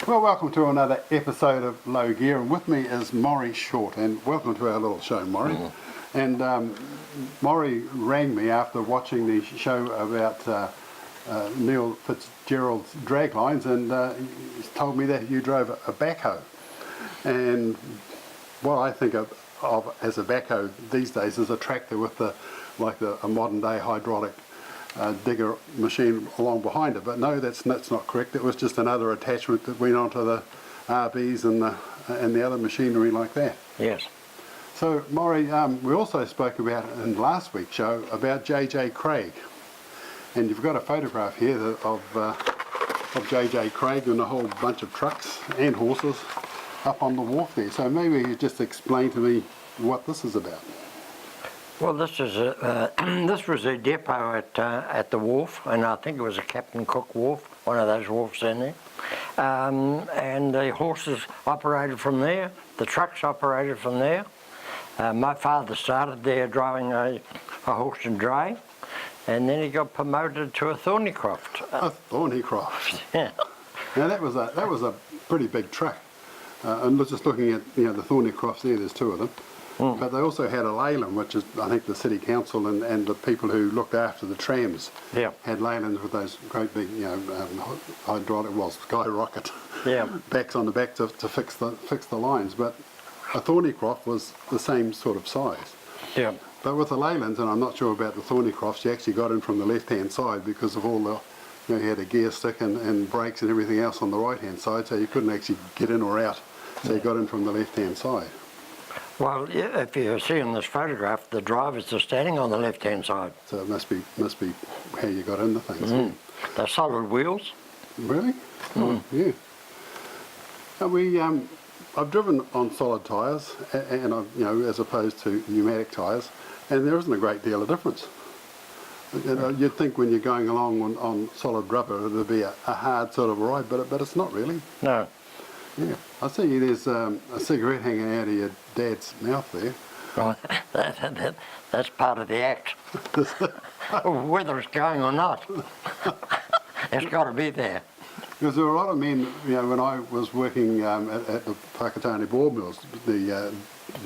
Well, welcome to another episode of Low Gear, and with me is Maury Short, and welcome to our little show, Maury. And Maury rang me after watching the show about Neil Fitzgerald's drag lines, and he told me that you drove a backhoe. And what I think of as a backhoe these days is a tractor with a modern day hydraulic digger machine along behind it, but no, that's not correct. It was just another attachment that went onto the RBs and the other machinery like that. Yes. So Maury, we also spoke about in last week's show about J.J. Craig, and you've got a photograph here of J.J. Craig and a whole bunch of trucks and horses up on the wharf there. So maybe you just explain to me what this is about. Well, this is this was a depot at the wharf, and I think it was a Captain Cook wharf, one of those wharfs in there. And the horses operated from there, the trucks operated from there. My father started there driving a horse and dray, and then he got promoted to a Thornycroft. A Thornycroft. Yeah. Now that was a pretty big truck. And just looking at the Thornycrofts there, there's two of them. But they also had a Leyland, which is, I think, the city council and the people who looked after the trams had Leylands with those great big, hydraulic, skyrocket backs on the back to fix the lines. But a Thornycroft was the same sort of size. Yeah. But with the Leylands, and I'm not sure about the Thornycrofts, you actually got in from the left-hand side because of all the, you had a gear stick and brakes and everything else on the right-hand side, so you couldn't actually get in or out. So you got in from the left-hand side. Well, yeah, if you see in this photograph, the drivers are standing on the left-hand side. So it must be how you got into things. They're solid wheels. Really? Oh, yeah. And I've driven on solid tyres, and as opposed to pneumatic tyres, and there isn't a great deal of difference. You'd think when you're going along on solid rubber, it'd be a hard sort of ride, but it's not really. No. Yeah, I see there's a cigarette hanging out of your dad's mouth there. Right, that's part of the act. Whether it's going or not, it's got to be there. Because there were a lot of men, when I was working at the Whakatane board mills, the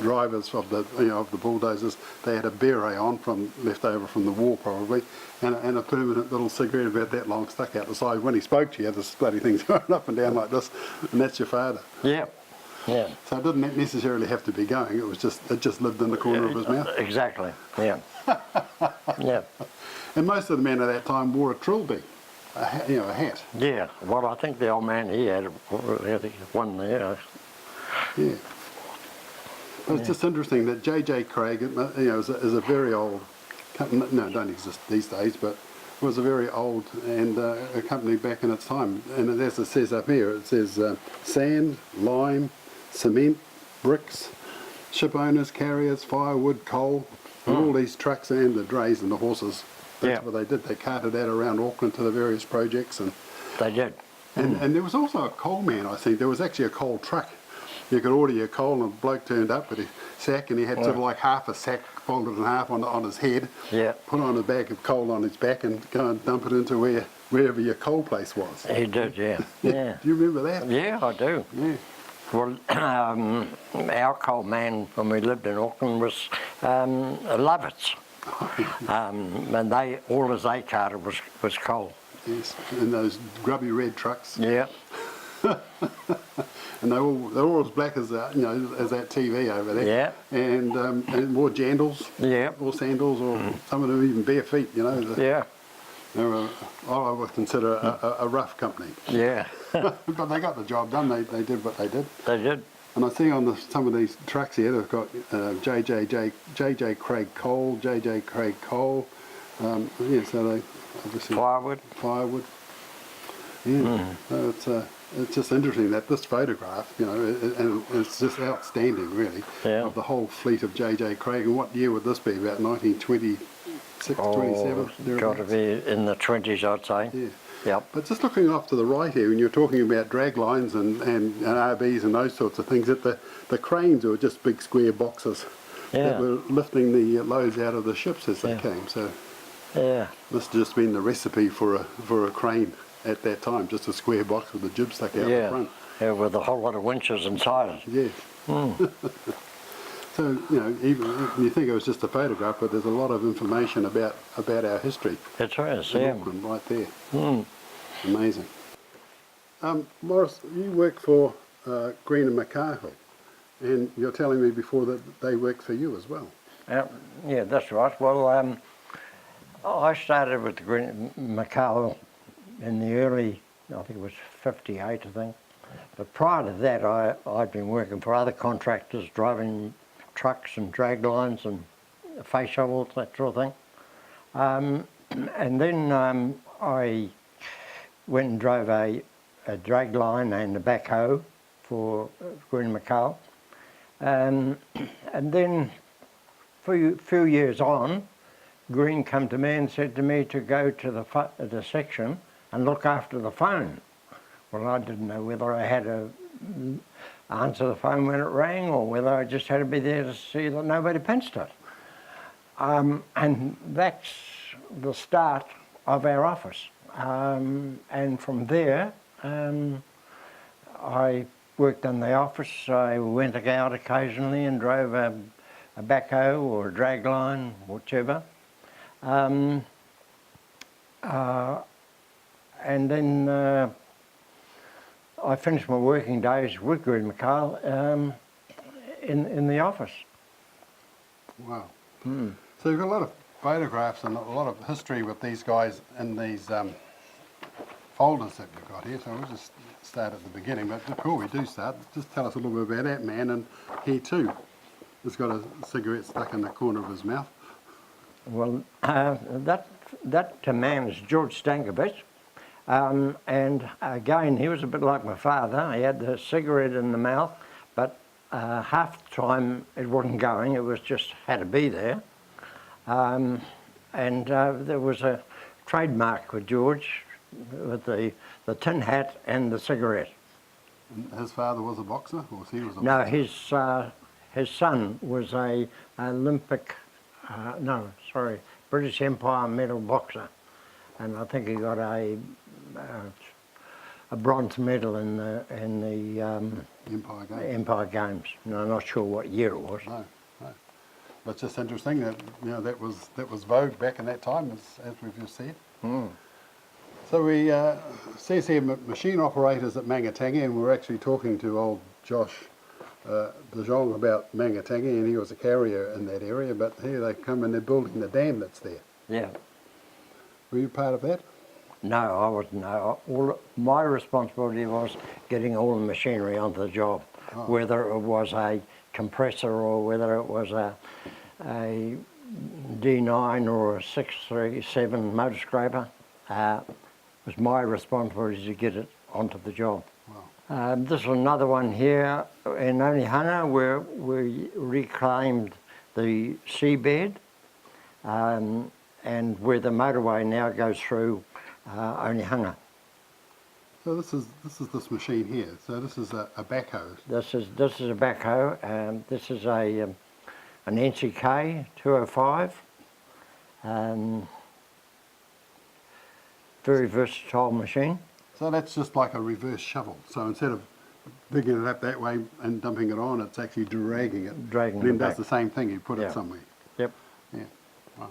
drivers of the bulldozers, they had a beret on left over from the war probably, and a permanent little cigarette about that long stuck out the side. When he spoke to you, this bloody thing's going up and down like this, and that's your father. Yeah, yeah. So it didn't necessarily have to be going. It just lived in the corner of his mouth. Exactly. Yeah. Yeah. And most of the men at that time wore a trilby, a hat. Yeah. Well, I think the old man he had one there. Yeah. But it's just interesting that J.J. Craig, is a very old company. No, don't exist these days, but was a very old and a company back in its time. And as it says up here, it says sand, lime, cement, bricks, ship owners, carriers, firewood, coal, and all these trucks and the drays and the horses. That's what they did. They carted that around Auckland to the various projects. And they did. And there was also a coal man, I think. There was actually a coal truck. You could order your coal, and a bloke turned up with a sack, and he had sort of like half a sack folded in half on his head, put on a bag of coal on his back, and go and dump it into wherever your coal place was. He did, yeah. Yeah. Do you remember that? Yeah, I do. Yeah. Well, our coal man, when we lived in Auckland, was Lovitz. And all they carted was coal. Yes, in those grubby red trucks. Yeah. And they're all as black as as that TV over there. Yeah. And wore jandals. Yeah. Or sandals, or some of them even bare feet. Yeah. They were, I would consider a rough company. Yeah. But they got the job done. They did what they did. They did. And I see on some of these trucks here, they've got J.J. Craig Coal, J.J. Craig Coal. So they obviously firewood. Yeah. So it's just interesting that this photograph, and it's just outstanding, really, of the whole fleet of J.J. Craig. And what year would this be? About 1926, 27? Got to be in the 20s, I'd say. Yeah. Yep. But just looking off to the right here, when you're talking about drag lines and RBs and those sorts of things, that the cranes were just big square boxes that were lifting the loads out of the ships as they came. So this has just been the recipe for a crane at that time, just a square box with a jib stuck out the front. Yeah, with a whole lot of winches inside it. Yes. So, you know, even you think it was just a photograph, but there's a lot of information about our history. That's right, in yeah. Auckland, right there. Mm. Amazing. Morris, you work for Green and McCarhill, and you're telling me before that they worked for you as well. Yeah, that's right. Well, I started with the Green McCarhill in the early, I think it was 58, I think. But prior to that, I'd been working for other contractors, driving trucks and drag lines and face shovels, that sort of thing. And then I went and drove a drag line and a backhoe for Green McCall. And then a few years on, Green come to me and said to me to go to the section and look after the phone. Well, I didn't know whether I had to answer the phone when it rang or whether I just had to be there to see that nobody pinched it. And that's the start of our office. And from there, I worked in the office. I went out occasionally and drove a backhoe or a drag line, whichever. And then I finished my working days with Green McCall in the office. Wow. So you've got a lot of photographs and a lot of history with these guys in these folders that we've got here. So we'll just start at the beginning. But before we do start, just tell us a little bit about that man. And he too has got a cigarette stuck in the corner of his mouth. Well, that man is George Stankovic. And again, he was a bit like my father. He had the cigarette in the mouth, but half the time it wasn't going, it was just had to be there. And there was a trademark with George with the tin hat and the cigarette. And his father was a boxer, or he was a No, boxer? his son was a British Empire medal boxer. And I think he got a bronze medal in the Empire Games. No, I'm not sure what year it was. No. But it's just interesting that that was vogue back in that time, as we've just said. So we says here machine operators at Mangatangi, and we're actually talking to old Josh De Jong about Mangatangi, and he was a carrier in that area. But here they come and they're building the dam that's there. Yeah. Were you part of that? No, I wasn't. No. My responsibility was getting all the machinery onto the job, whether it was a compressor or whether it was a D9 or a 637 motor scraper. It was my responsibility to get it onto the job. Wow. This is another one here in Onehunga where we reclaimed the seabed and where the motorway now goes through Onehunga. So this is this machine here. So this is a backhoe. This is a backhoe. This is an NCK 205. Very versatile machine. So that's just like a reverse shovel. So instead of digging it up that way and dumping it on, it's actually dragging it. Dragging then it does back. the same thing. You put Yeah. it somewhere. Yep. Yeah. Wow.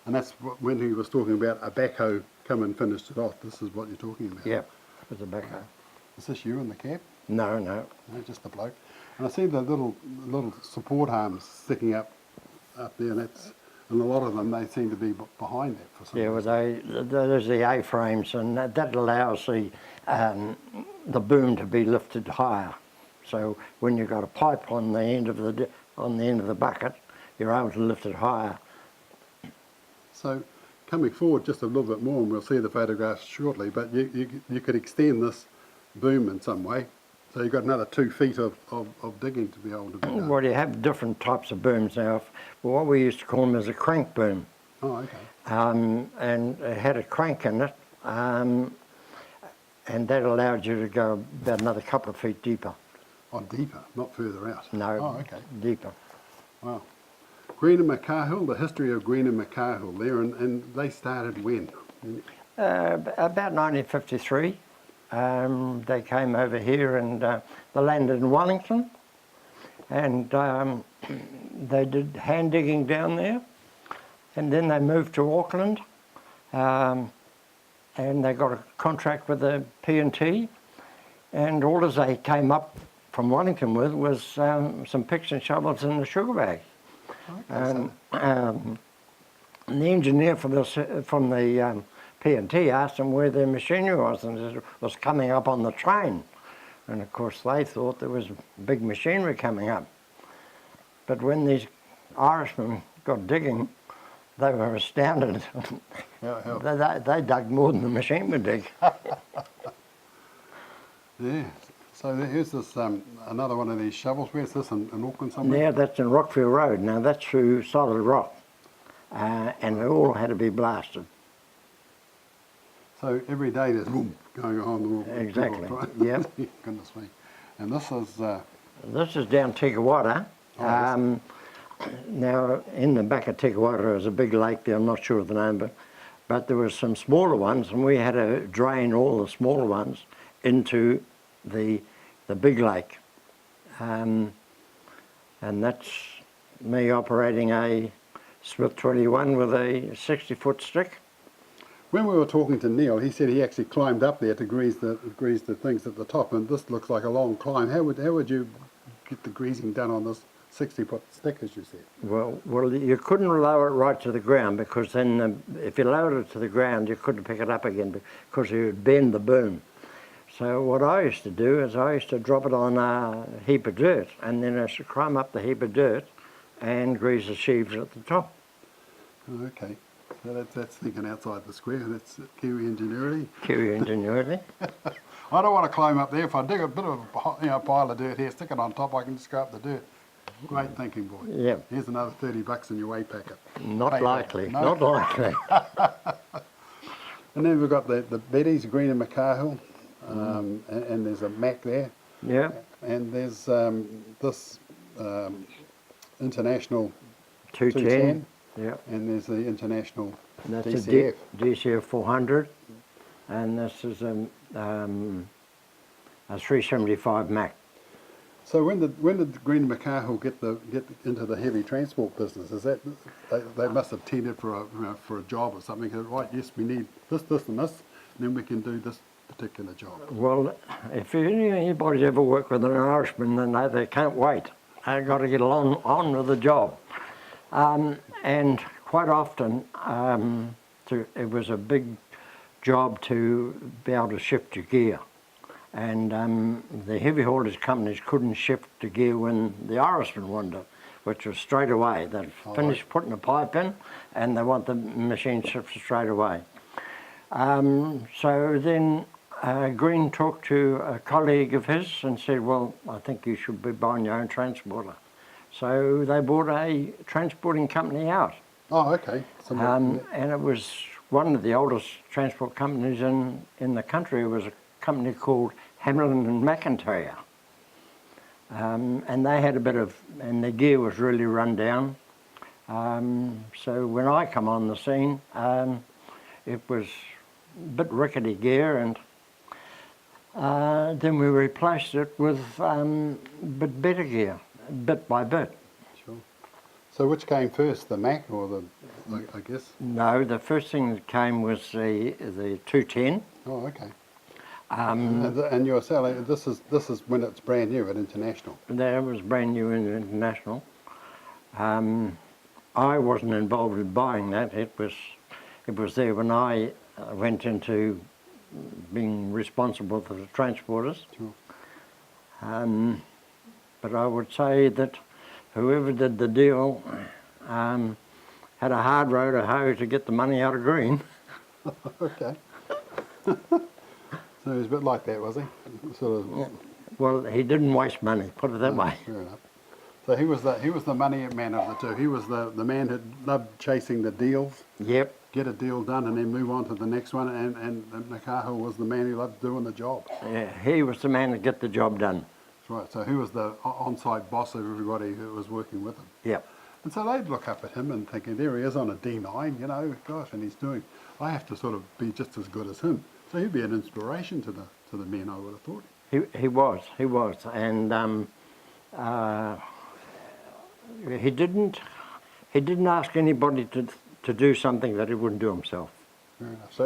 And that's when he was talking about a backhoe come and finished it off. This is what you're talking about. Yep. With a backhoe. Is this you in the cab? No. No, just the bloke. And I see the little support arms sticking up there, and a lot of them they seem to be behind that for some Yeah, reason. well, there's the A-frames, and that allows the boom to be lifted higher. So when you've got a pipe on the end of the bucket, you're able to lift it higher. So coming forward just a little bit more, and we'll see the photographs shortly, but you could extend this boom in some way. So you've got another 2 feet of digging to be able to do that. Well, you have different types of booms now. What we used to call them is a crank boom. Oh, okay. And it had a crank in it, and that allowed you to go about another couple of feet deeper. Oh, deeper, not further out. No, Oh, okay. deeper. Wow. Green and McCarhill, the history of Green and McCarhill there, and they started when? About 1953. they came over here and they landed in Wellington, and they did hand digging down there, and then they moved to Auckland, and they got a contract with the P&T, and all as they came up from Wellington with was some picks and shovels in the sugar bag. Okay, And the engineer from the P&T asked them where their machinery was, and it was coming up on the train. And of course they thought there was big machinery coming up. But when these Irishmen got digging, they were astounded. They dug more than the machine would dig. Yeah. So here's this another one of these shovels. Where's this, in Auckland somewhere? Yeah, that's in Rockfield Road. Now that's through solid rock, and they all had to be blasted. So every day there's boom going on. Exactly. Yep. Goodness me. And this is. This is down Tigawara. Now in the back of Tigawara there's a big lake there. I'm not sure of the name, but there were some smaller ones, and we had to drain all the smaller ones into the big lake, and that's me operating a Smith 21 with a 60-foot stick. When we were talking to Neil, he said he actually climbed up there to grease the things at the top, and this looks like a long climb. How would you get the greasing done on this 60-foot stick, as you said? Well, you couldn't lower it right to the ground, because then if you lowered it to the ground, you couldn't pick it up again because you would bend the boom. So what I used to do is I used to drop it on a heap of dirt, and then I used to climb up the heap of dirt and grease the sheaves at the top. Okay, so that's thinking outside the square. That's Kiwi ingenuity. Kiwi ingenuity. I don't want to climb up there. If I dig a bit of a pile of dirt here, stick it on top, I can just go up the dirt. Great thinking, boy. Yeah. Here's another $30 in your way packet. Not likely. No. Not likely. And then we've got the Betty's, Green and McCahill. And there's a Mac there. Yeah. And there's this international 210. Yeah. And there's the international That's DCF. a DCF 400, and this is a 375 Mac. So when did Green and McCahill get into the heavy transport business? Is that they must have tendered for a job or something? Right? Yes, we need this, and this, and then we can do this particular job. Well, if anybody's ever worked with an Irishman, then they can't wait. They've got to get on with the job. And quite often, it was a big job to be able to shift your gear. And the heavy haulage companies couldn't shift the gear when the Irishman wanted it, which was straight away. They'd finish putting the pipe in, and they want the machine shifted straight away. So then Green talked to a colleague of his and said, well, I think you should be buying your own transporter. So they bought a transporting company out. Oh, okay. And it was one of the oldest transport companies in the country. It was a company called Hamlin and McIntyre. And they had a bit of, and their gear was really run down. So when I come on the scene, it was a bit rickety gear, and then we replaced it with bit better gear, bit by bit. Sure. So which came first, the Mac or the, I guess? No, the first thing that came was the 210. Oh, okay. And you're selling, this is when it's brand new at International. That was brand new in International. I wasn't involved in buying that. It was there when I went into being responsible for the transporters. Sure. But I would say that whoever did the deal had a hard row to hoe to get the money out of Green. Okay. So he was a bit like that, was he? Sort of. Yeah. Well, he didn't waste money, put it that way. Fair enough. So he was the money man of the two. He was the man who loved chasing the deals. Yep. Get a deal done and then move on to the next one. And McCahill was the man who loved doing the job. Yeah, he was the man to get the job done. That's right. So he was the on-site boss of everybody who was working with him. Yep. And so they'd look up at him and thinking, there he is on a D9, gosh, and he's doing, I have to sort of be just as good as him. So he'd be an inspiration to to the men, I would have thought. He was, and he didn't ask anybody to do something that he wouldn't do himself. Fair enough. So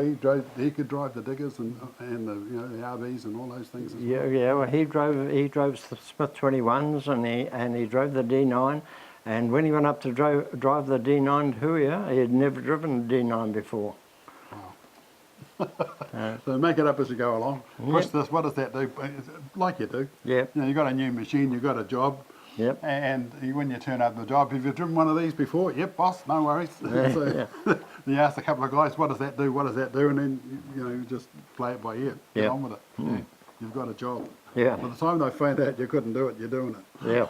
he could drive the diggers and the RVs and all those things as well. Yeah. Well, he drove the Smith 21s and he drove the D9. And when he went up to drive the D9 to Huia, he had never driven the D9 before. So make it up as you go along. Push this. What does that do? Like you do. Yep. You got a new machine. You got a job. Yep. And when you turn up the job, have you driven one of these before? Yep, boss. No worries. So you ask a couple of guys, what does that do? What does that do? And then you just play it by ear. Get on with it. Yeah. You've got a job. Yeah. By the time they find out you couldn't do it, you're doing it. Yeah.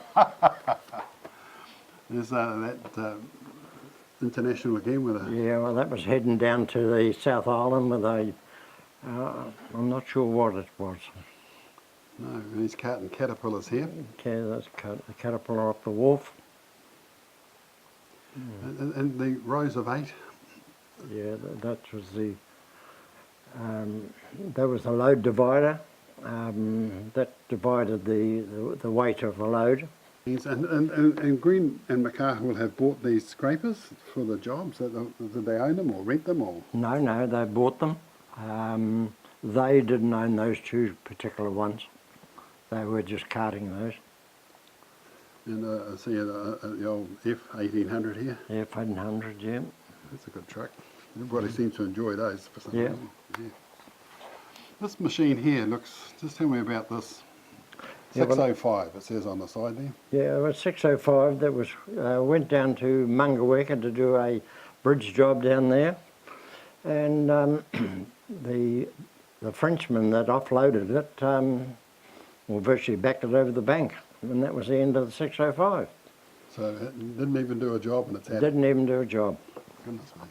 There's that international again with a... Yeah, well, that was heading down to the South Island with I'm not sure what it was. No, he's carting caterpillars here. Okay, that's the caterpillar up the wharf. And the rows of 8? Yeah, that was the load divider. That divided the weight of the load. And Green and McCarthy will have bought these scrapers for the jobs. Did they own them or rent them? Or? No, they bought them. They didn't own those two particular ones. They were just carting those. And I see the old F1800 here. F1800, yeah. That's a good truck. Everybody seems to enjoy those for some reason. Yeah. This machine here looks, just tell me about this. 605 it says on the side there. Yeah, it was 605. That was went down to Mungaweka to do a bridge job down there, and the Frenchman that offloaded it, virtually backed it over the bank, and that was the end of the 605. So it didn't even do a job, and it's had. Didn't even do a job. Goodness me.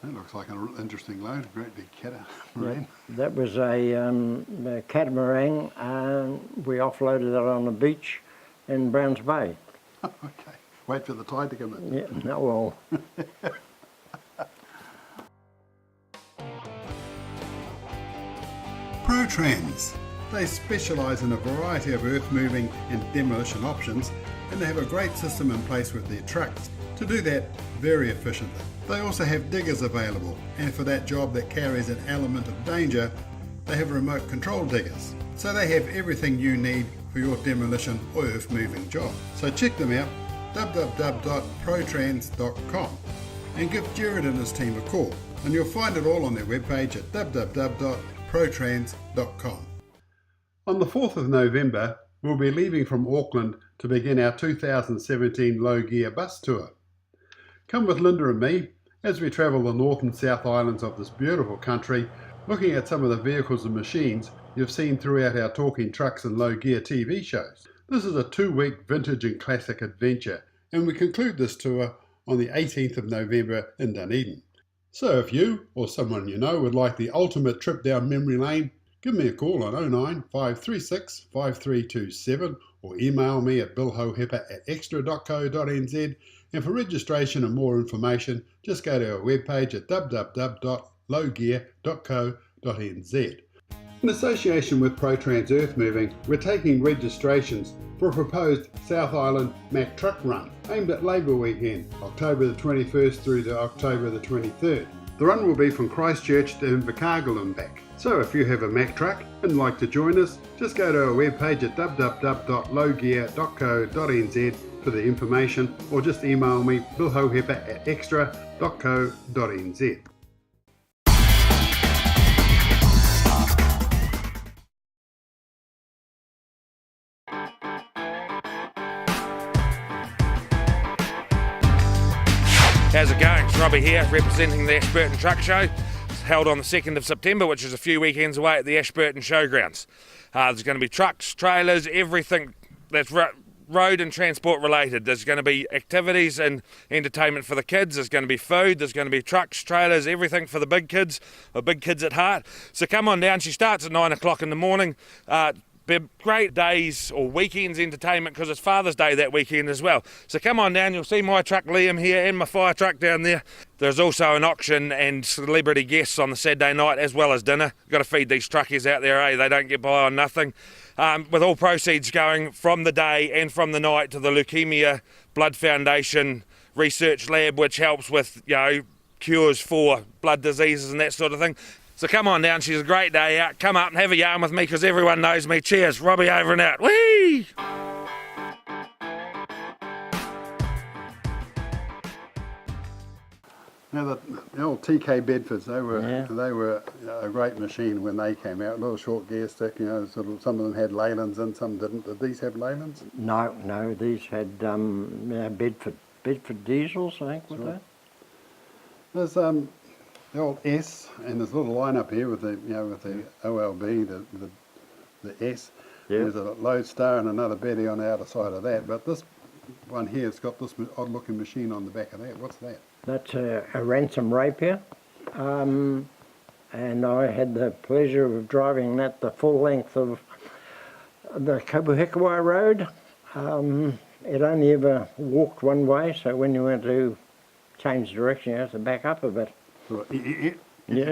That looks like an interesting load. Great big catamaran. Yeah, that was a catamaran, and we offloaded it on the beach in Browns Bay. Okay. Wait for the tide to come in. Yeah, no, well. ProTrans. They specialise in a variety of earth moving and demolition options, and they have a great system in place with their trucks to do that very efficiently. They also have diggers available, and for that job that carries an element of danger, they have remote control diggers. So they have everything you need for your demolition or earth moving job. So check them out, www.protrans.com, and give Jared and his team a call, and you'll find it all on their webpage at www.protrans.com. On the 4th of November, we'll be leaving from Auckland to begin our 2017 Low Gear bus tour. Come with Linda and me as we travel the North and South Islands of this beautiful country, looking at some of the vehicles and machines you've seen throughout our Talking Trucks and Low Gear TV shows. This is a 2-week vintage and classic adventure, and we conclude this tour on the 18th of November in Dunedin. So if you or someone you know would like the ultimate trip down memory lane, give me a call on 09 536 5327 or email me at billhohipper@extra.co.nz, and for registration and more information just go to our webpage at www.lowgear.co.nz. In association with ProTrans Earth Moving, we're taking registrations for a proposed South Island Mack Truck Run aimed at Labour Weekend, October the 21st through to October the 23rd. The run will be from Christchurch to Invercargill and back. So if you have a Mack truck and like to join us, just go to our webpage at www.lowgear.co.nz for the information, or just email me billhohipper@extra.co.nz. How's it going? It's Robbie here, representing the Ashburton Truck Show. It's held on the 2nd of September, which is a few weekends away at the Ashburton Showgrounds. There's going to be trucks, trailers, everything that's road and transport related. There's going to be activities and entertainment for the kids. There's going to be food. There's going to be trucks, trailers, everything for the big kids, or big kids at heart. So come on down. She starts at 9 o'clock in the morning. be great days or weekends entertainment because it's Father's Day that weekend as well. So come on down, you'll see my truck Liam here and my fire truck down there. There's also an auction and celebrity guests on the Saturday night as well as dinner. You've got to feed these truckies out there, eh? They don't get by on nothing. With all proceeds going from the day and from the night to the Leukemia Blood Foundation Research Lab, which helps with, cures for blood diseases and that sort of thing. So come on down, she's a great day out. Come up and have a yarn with me because everyone knows me. Cheers, Robbie over and out. Whee! Now the old TK Bedfords, they were a great machine when they came out. A little short gear stick, sort of, some of them had Leylands and some didn't. Did these have Leylands? No, these had Bedford diesels, I think, were they? There's the old S, and there's a little line up here with the OLB, the S. Yeah. There's a lodestar and another Betty on the outer side of that. But this one here, it's got this odd-looking machine on the back of that. What's that? That's a ransom rapier, and I had the pleasure of driving that the full length of the Kabuhikawai Road. It only ever walked one way, so when you went to change direction, you had to back up a bit. So you're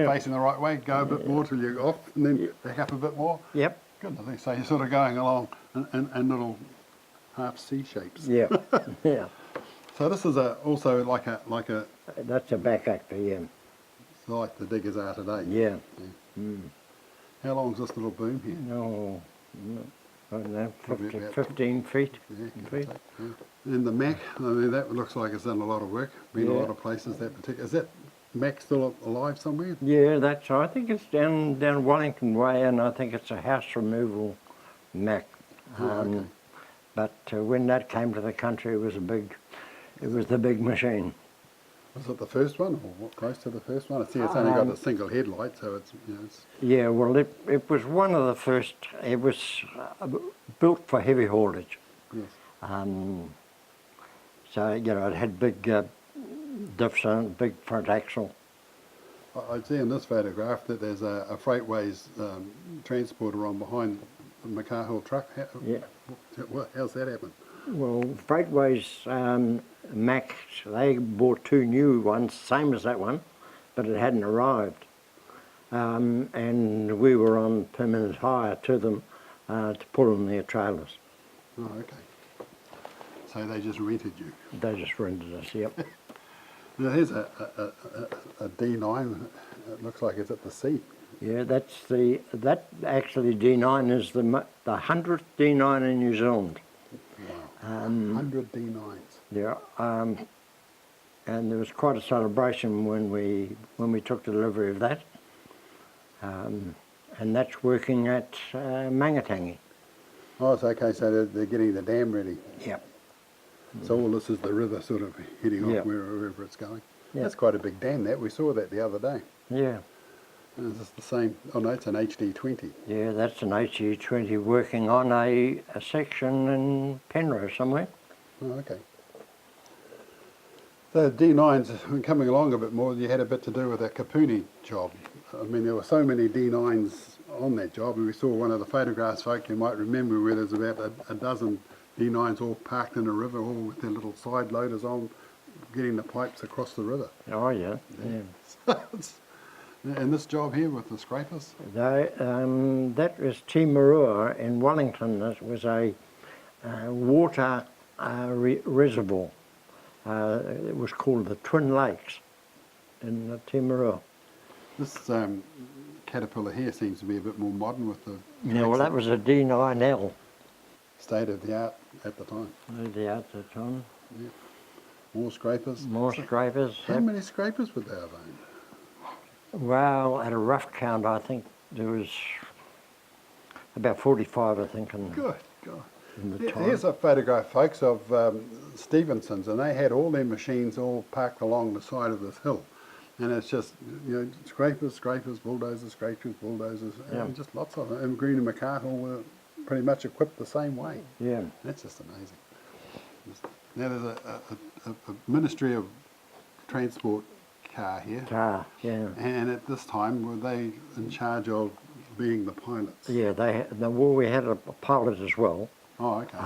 facing the right way, go a bit more till you're off, and then back up a bit more. Yep. Goodness, so you're sort of going along in little half C shapes. Yeah, yeah. So this is also like a That's a back actor, yeah. like the diggers are today. Yeah. How long's this little boom here? No, I don't know, Probably about 15 feet. Yeah, give or take, yeah. And the Mac, I mean, that looks like it's done a lot of work, been a Yeah. lot of places. That particular, is that Mac still alive somewhere? Yeah, I think it's down Wellington Way, and I think it's a house removal Mac. Okay. But when that came to the country, it was the big machine. Was it the first one, or what, close to the first one? I see it's only got a single headlight, so it's Yeah, well, it was one of the first. It was built for heavy haulage. yes. So it had big diffs on it, big front axle. I see in this photograph that there's a Freightways transporter on behind the McCarhill truck. Yeah. How's that happen? Well, Freightways Mac, they bought two new ones, same as that one, but it hadn't arrived. And we were on permanent hire to them to put on their trailers. Oh, okay. So they just rented you. They just rented us, yep. Now here's a D9. It looks like it's at the sea. Yeah, that actually D9 is the 100th D9 in New Zealand. Wow. 100 D9s. Yeah, and there was quite a celebration when we took delivery of that. And that's working at Mangatangi. Oh, it's okay. So they're getting the dam ready. Yep. So all this is the river sort of heading off Yep. wherever it's going. Yep. That's quite a big dam. That we saw that the other day. Yeah. And it's the same. Oh no, it's an HD20. Yeah, that's an HE20 working on a section in Penrose somewhere. Oh, okay. The D9s coming along a bit more. You had a bit to do with that Kapuni job. I mean, there were so many D9s on that job, and we saw one of the photographs, folk, you might remember, where there's about a dozen D9s all parked in a river, all with their little side loaders on, getting the pipes across the river. Oh yeah, yeah. And this job here with the scrapers? That was Timarua in Wellington. It was a water reservoir. It was called the Twin Lakes in Timarua. This Caterpillar here seems to be a bit more modern with the Yeah, well, that was a D9L. state of the art at the time. The out the time. Yeah. More scrapers. More scrapers. How Yep. many scrapers would they have owned? Well, at a rough count, I think there was about 45, I think, in Good God. the time. Here's a photograph, folks, of Stevenson's, and they had all their machines all parked along the side of this hill. And it's just, scrapers, bulldozers, Yeah. and just lots of them. And Green and McCarhill were pretty much equipped the same way. Yeah. That's just amazing. Now there's a Ministry of Transport car here. Car, yeah. And at this time, were they in charge of being the pilots. Yeah, well, we had a pilot as well, Oh, okay.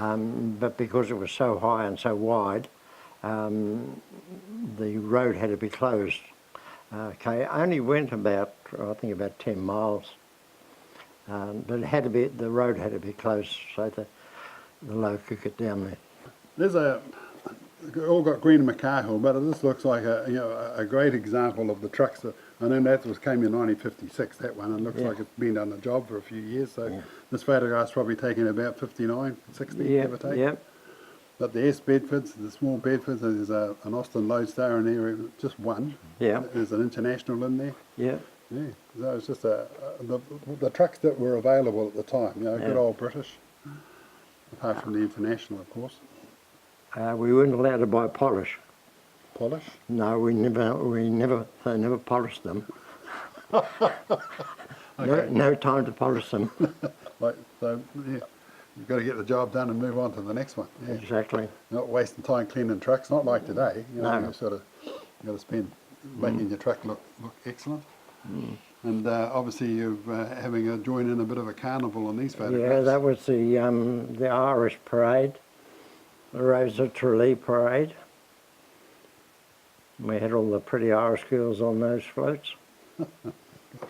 but because it was so high and so wide, the road had to be closed. Okay, it only went about, I think about 10 miles, but the road had to be closed so that the load could get down there. There's all got green in McCahill, but this looks like a great example of the trucks that, I know that came in 1956, that one, and looks like it's been on the job for a few years, so this photograph's probably taken about 59, 60, give or take. Yep. But the S Bedfords, the small Bedfords, there's an Austin Lodestar in there, just one. Yeah. There's an International in there. Yeah. Yeah, so it's just the trucks that were available at the time, good old British, apart from the International, of course. We weren't allowed to buy polish. Polish? No, they never polished them. Okay. No time to polish them. So, yeah, you've got to get the job done and move on to the next one. Yeah. Exactly. Not wasting time cleaning trucks, not like today. No. You sort of got to spend making your truck look excellent. And obviously you're having a join in a bit of a carnival on these photographs. Yeah, that was the Irish parade, the Rosa Tralee parade. We had all the pretty Irish girls on those floats.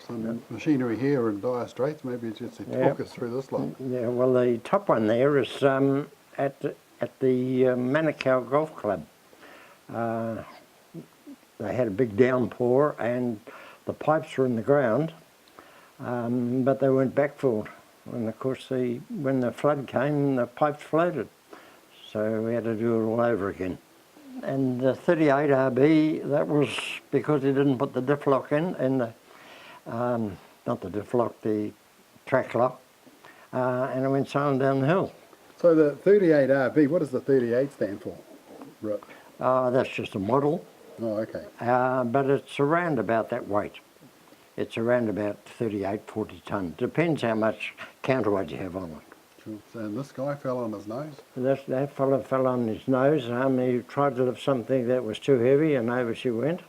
Some machinery here in Dire Straits, maybe just to talk us through this lot. Yeah, well, the top one there is at the Manukau Golf Club. They had a big downpour and the pipes were in the ground, but they weren't backfilled. And of course, when the flood came, the pipes floated. So we had to do it all over again. And the 38 RB, that was because he didn't put the diff lock in, and not the diff lock, the track lock, and it went sailing down the hill. So the 38 RB, what does the 38 stand for? Right. That's just a model. Oh, okay. But it's around about that weight. It's around about 38, 40 tonne. Depends how much counterweight you have on it. Sure. So and this guy fell on his nose? That fellow fell on his nose. He tried to lift something that was too heavy and over she went.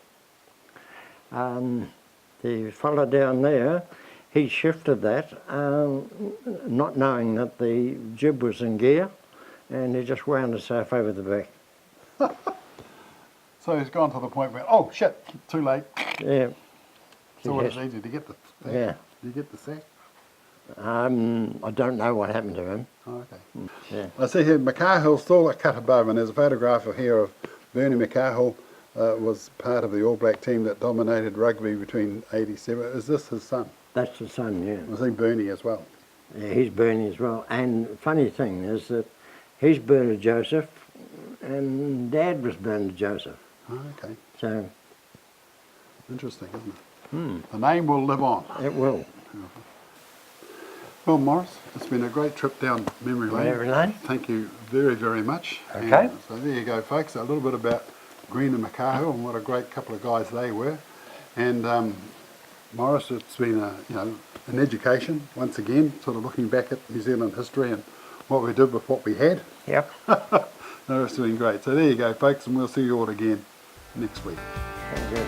The fellow down there, he shifted that, not knowing that the jib was in gear, and he just wound himself over the back. So he's gone to the point where, oh shit, too late. Yeah. So what is it easy to get the sack? Yeah. Do you get the sack? I don't know what happened to him. Oh, okay. Yeah. I see here McCahill's still a cut above, and there's a photograph here of Bernie McCahill, was part of the All Black team that dominated rugby between 87. Is this his son? That's the son, yeah. I see Bernie as well. Yeah, he's Bernie as well. And funny thing is that he's Bernard Joseph, and Dad was Bernard Joseph. Oh, okay. So Interesting, isn't it? The name will live on. it will. Well, Morris, it's been a great trip down memory lane. Memory lane. Thank you very, very much. Okay. And so there you go, folks. A little bit about Green and McCahill and what a great couple of guys they were. And Morris, it's been an education once again, sort of looking back at New Zealand history and what we did with what we had. Yep. No, it's been great. So there you go, folks, and we'll see you all again next week. Very good.